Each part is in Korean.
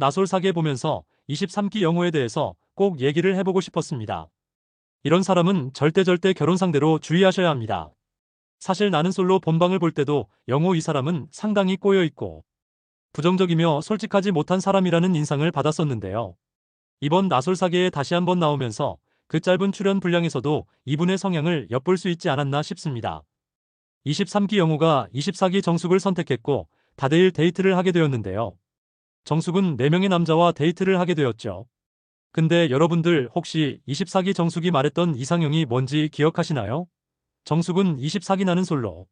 나솔사계 보면서 23기 영호에 대해서 꼭 얘기를 해보고 싶었습니다. 이런 사람은 절대 결혼 상대로 주의하셔야 합니다. 사실 나는 솔로 본방을 볼 때도 영호 이 사람은 상당히 꼬여있고 부정적이며 솔직하지 못한 사람이라는 인상을 받았었는데요. 이번 나솔사계에 다시 한번 나오면서 그 짧은 출연 분량에서도 이분의 성향을 엿볼 수 있지 않았나 싶습니다. 23기 영호가 24기 정숙을 선택했고 다대일 데이트를 하게 되었는데요. 정숙은 4명의 남자와 데이트를 하게 되었죠. 근데 여러분들 혹시 24기 정숙이 말했던 이상형이 뭔지 기억하시나요? 정숙은 24기 나는 솔로.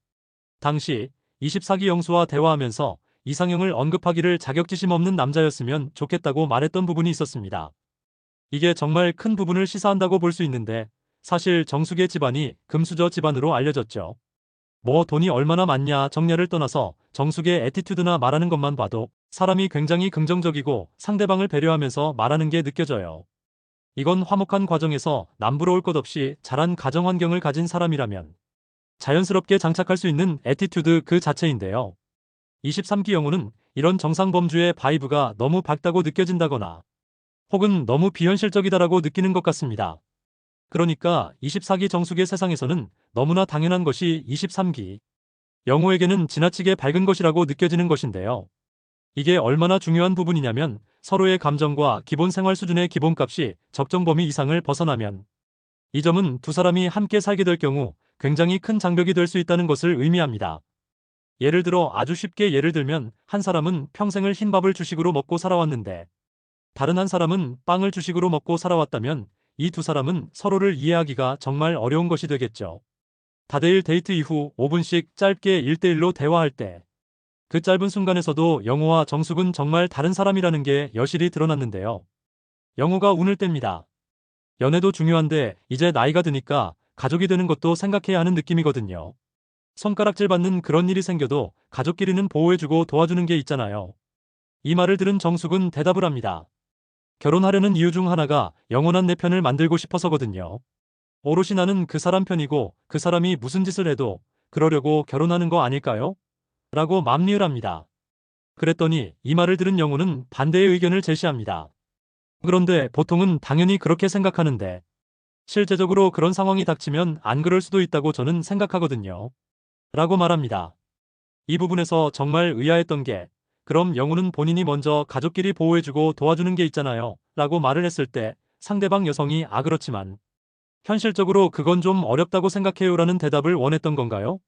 당시 24기 영수와 대화하면서 이상형을 언급하기를 자격지심 없는 남자였으면 좋겠다고 말했던 부분이 있었습니다. 이게 정말 큰 부분을 시사한다고 볼 수 있는데 사실 정숙의 집안이 금수저 집안으로 알려졌죠. 뭐 돈이 얼마나 많냐 정냐를 떠나서 정숙의 애티튜드나 말하는 것만 봐도 사람이 굉장히 긍정적이고 상대방을 배려하면서 말하는 게 느껴져요. 이건 화목한 과정에서 남부러울 것 없이 잘한 가정 환경을 가진 사람이라면 자연스럽게 장착할 수 있는 애티튜드 그 자체인데요. 23기 영호는 이런 정상범주의 바이브가 너무 밝다고 느껴진다거나 혹은 너무 비현실적이다라고 느끼는 것 같습니다. 그러니까 24기 정숙의 세상에서는 너무나 당연한 것이 23기 영호에게는 지나치게 밝은 것이라고 느껴지는 것인데요. 이게 얼마나 중요한 부분이냐면 서로의 감정과 기본 생활 수준의 기본값이 적정 범위 이상을 벗어나면 이 점은 두 사람이 함께 살게 될 경우 굉장히 큰 장벽이 될 수 있다는 것을 의미합니다. 예를 들어 아주 쉽게 예를 들면 한 사람은 평생을 흰밥을 주식으로 먹고 살아왔는데 다른 한 사람은 빵을 주식으로 먹고 살아왔다면 이 두 사람은 서로를 이해하기가 정말 어려운 것이 되겠죠. 다대일 데이트 이후 5분씩 짧게 1대1로 대화할 때 그 짧은 순간에서도 영호와 정숙은 정말 다른 사람이라는 게 여실히 드러났는데요. 영호가 운을 뗍니다. 연애도 중요한데 이제 나이가 드니까 가족이 되는 것도 생각해야 하는 느낌이거든요. 손가락질 받는 그런 일이 생겨도 가족끼리는 보호해주고 도와주는 게 있잖아요. 이 말을 들은 정숙은 대답을 합니다. 결혼하려는 이유 중 하나가 영원한 내 편을 만들고 싶어서거든요. 오롯이 나는 그 사람 편이고 그 사람이 무슨 짓을 해도 그러려고 결혼하는 거 아닐까요? 라고 맘리을합니다. 그랬더니 이 말을 들은 영호는 반대의 의견을 제시합니다. 그런데 보통은 당연히 그렇게 생각하는데 실제적으로 그런 상황이 닥치면 안 그럴 수도 있다고 저는 생각하거든요. 라고 말합니다. 이 부분에서 정말 의아했던 게 그럼 영호는 본인이 먼저 가족끼리 보호해주고 도와주는 게 있잖아요. 라고 말을 했을 때 상대방 여성이 그렇지만 현실적으로 그건 좀 어렵다고 생각해요 라는 대답을 원했던 건가요?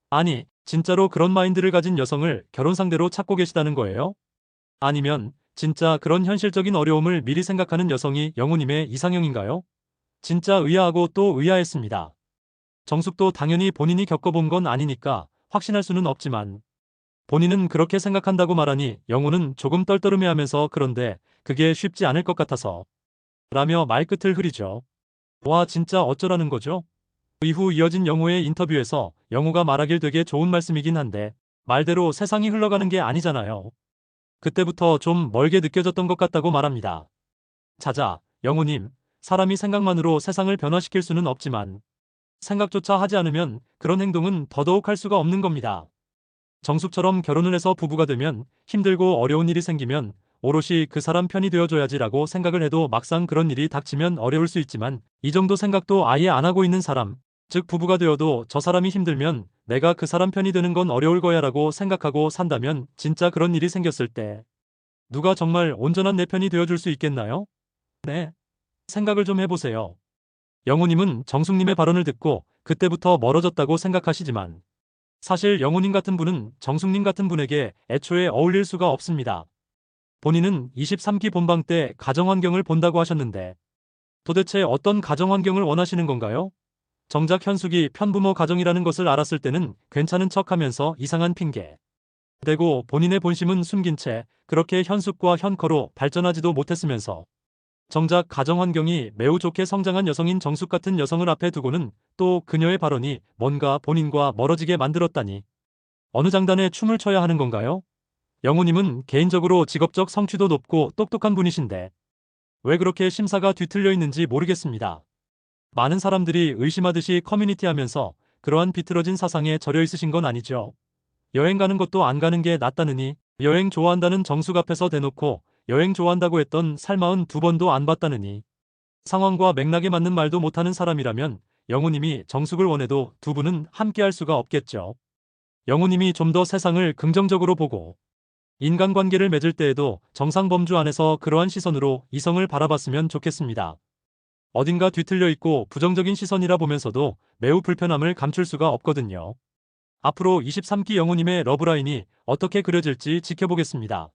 아니, 진짜로 그런 마인드를 가진 여성을 결혼 상대로 찾고 계시다는 거예요? 아니면 진짜 그런 현실적인 어려움을 미리 생각하는 여성이 영호님의 이상형인가요? 진짜 의아하고 또 의아했습니다. 정숙도 당연히 본인이 겪어본 건 아니니까 확신할 수는 없지만 본인은 그렇게 생각한다고 말하니 영호는 조금 떨떠름해하면서 그런데 그게 쉽지 않을 것 같아서 라며 말끝을 흐리죠. 와 진짜 어쩌라는 거죠? 이후 이어진 영호의 인터뷰에서 영호가 말하길 되게 좋은 말씀이긴 한데 말대로 세상이 흘러가는 게 아니잖아요. 그때부터 좀 멀게 느껴졌던 것 같다고 말합니다. 자자, 영호님, 사람이 생각만으로 세상을 변화시킬 수는 없지만 생각조차 하지 않으면 그런 행동은 더더욱 할 수가 없는 겁니다. 정숙처럼 결혼을 해서 부부가 되면 힘들고 어려운 일이 생기면 오롯이 그 사람 편이 되어줘야지라고 생각을 해도 막상 그런 일이 닥치면 어려울 수 있지만 이 정도 생각도 아예 안 하고 있는 사람, 즉 부부가 되어도 저 사람이 힘들면 내가 그 사람 편이 되는 건 어려울 거야 라고 생각하고 산다면 진짜 그런 일이 생겼을 때 누가 정말 온전한 내 편이 되어줄 수 있겠나요? 네. 생각을 좀 해보세요. 영호님은 정숙님의 발언을 듣고 그때부터 멀어졌다고 생각하시지만 사실 영호님 같은 분은 정숙님 같은 분에게 애초에 어울릴 수가 없습니다. 본인은 23기 본방 때 가정환경을 본다고 하셨는데 도대체 어떤 가정환경을 원하시는 건가요? 정작 현숙이 편부모 가정이라는 것을 알았을 때는 괜찮은 척하면서 이상한 핑계 대고 본인의 본심은 숨긴 채 그렇게 현숙과 현커로 발전하지도 못했으면서 정작 가정환경이 매우 좋게 성장한 여성인 정숙 같은 여성을 앞에 두고는 또 그녀의 발언이 뭔가 본인과 멀어지게 만들었다니 어느 장단에 춤을 춰야 하는 건가요? 영호님은 개인적으로 직업적 성취도 높고 똑똑한 분이신데 왜 그렇게 심사가 뒤틀려 있는지 모르겠습니다. 많은 사람들이 의심하듯이 커뮤니티 하면서 그러한 비틀어진 사상에 절여 있으신 건 아니죠. 여행 가는 것도 안 가는 게 낫다느니 여행 좋아한다는 정숙 앞에서 대놓고 여행 좋아한다고 했던 살마흔 두 번도 안 봤다느니. 상황과 맥락에 맞는 말도 못하는 사람이라면 영우님이 정숙을 원해도 두 분은 함께할 수가 없겠죠. 영우님이 좀 더 세상을 긍정적으로 보고 인간관계를 맺을 때에도 정상범주 안에서 그러한 시선으로 이성을 바라봤으면 좋겠습니다. 어딘가 뒤틀려 있고 부정적인 시선이라 보면서도 매우 불편함을 감출 수가 없거든요. 앞으로 23기 영우님의 러브라인이 어떻게 그려질지 지켜보겠습니다.